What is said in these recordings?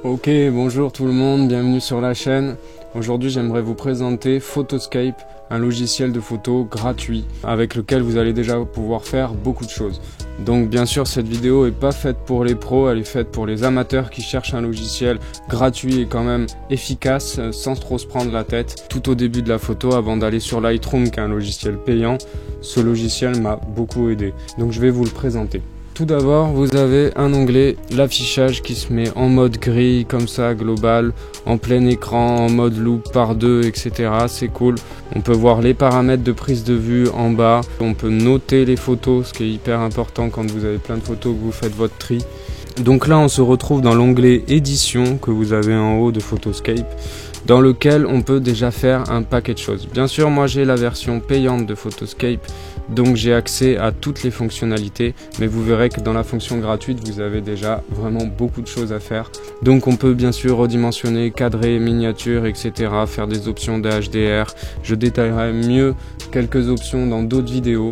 Ok, bonjour tout le monde, bienvenue sur la chaîne. Aujourd'hui j'aimerais vous présenter Photoscape, un logiciel de photo gratuit avec lequel vous allez déjà pouvoir faire beaucoup de choses. Donc bien sûr cette vidéo n'est pas faite pour les pros, elle est faite pour les amateurs qui cherchent un logiciel gratuit et quand même efficace sans trop se prendre la tête. Tout au début de la photo, avant d'aller sur Lightroom qui est un logiciel payant, ce logiciel m'a beaucoup aidé. Donc je vais vous le présenter. Tout d'abord, vous avez un onglet, l'affichage qui se met en mode gris, comme ça, global, en plein écran, en mode loupe par 2, etc. C'est cool. On peut voir les paramètres de prise de vue en bas. On peut noter les photos, ce qui est hyper important quand vous avez plein de photos, que vous faites votre tri. Donc là, on se retrouve dans l'onglet édition que vous avez en haut de Photoscape, dans lequel on peut déjà faire un paquet de choses. Bien sûr, moi j'ai la version payante de Photoscape, donc j'ai accès à toutes les fonctionnalités, mais vous verrez que dans la fonction gratuite, vous avez déjà vraiment beaucoup de choses à faire. Donc on peut bien sûr redimensionner, cadrer, miniature, etc., faire des options de HDR. Je détaillerai mieux quelques options dans d'autres vidéos.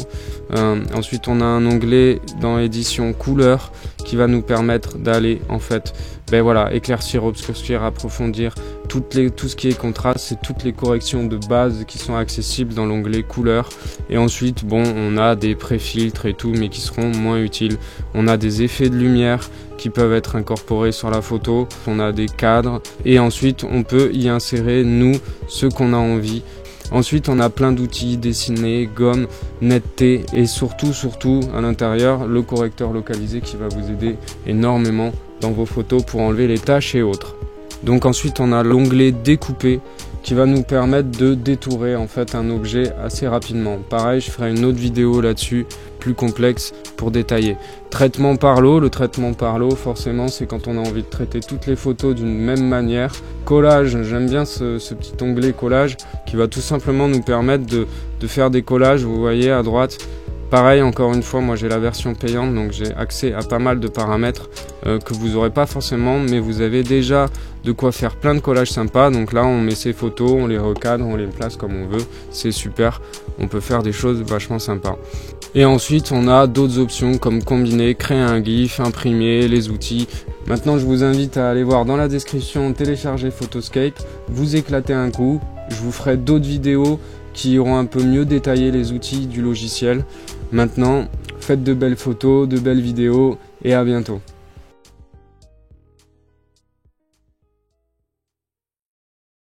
Ensuite, on a un onglet dans édition couleur qui va nous permettre d'aller en fait éclaircir, obscurcir, approfondir tout ce qui est contraste, c'est toutes les corrections de base qui sont accessibles dans l'onglet couleur. Et ensuite on a des pré-filtres et tout, mais qui seront moins utiles. On a des effets de lumière qui peuvent être incorporés sur la photo, on a des cadres et ensuite on peut y insérer nous ce qu'on a envie. Ensuite, on a plein d'outils, dessiner, gomme, netteté et surtout à l'intérieur, le correcteur localisé qui va vous aider énormément dans vos photos pour enlever les taches et autres. Donc ensuite, on a l'onglet découper qui va nous permettre de détourer en fait un objet assez rapidement. Pareil, je ferai une autre vidéo là-dessus, plus complexe pour détailler. Traitement par l'eau, le traitement par l'eau forcément c'est quand on a envie de traiter toutes les photos d'une même manière. Collage, j'aime bien ce petit onglet collage qui va tout simplement nous permettre de faire des collages, vous voyez à droite. Pareil, encore une fois, moi j'ai la version payante, donc j'ai accès à pas mal de paramètres que vous n'aurez pas forcément, mais vous avez déjà de quoi faire plein de collages sympas. Donc là, on met ses photos, on les recadre, on les place comme on veut, c'est super. On peut faire des choses vachement sympas. Et ensuite, on a d'autres options comme combiner, créer un GIF, imprimer, les outils. Maintenant, je vous invite à aller voir dans la description, télécharger Photoscape, vous éclater un coup. Je vous ferai d'autres vidéos qui auront un peu mieux détaillé les outils du logiciel. Maintenant, faites de belles photos, de belles vidéos et à bientôt.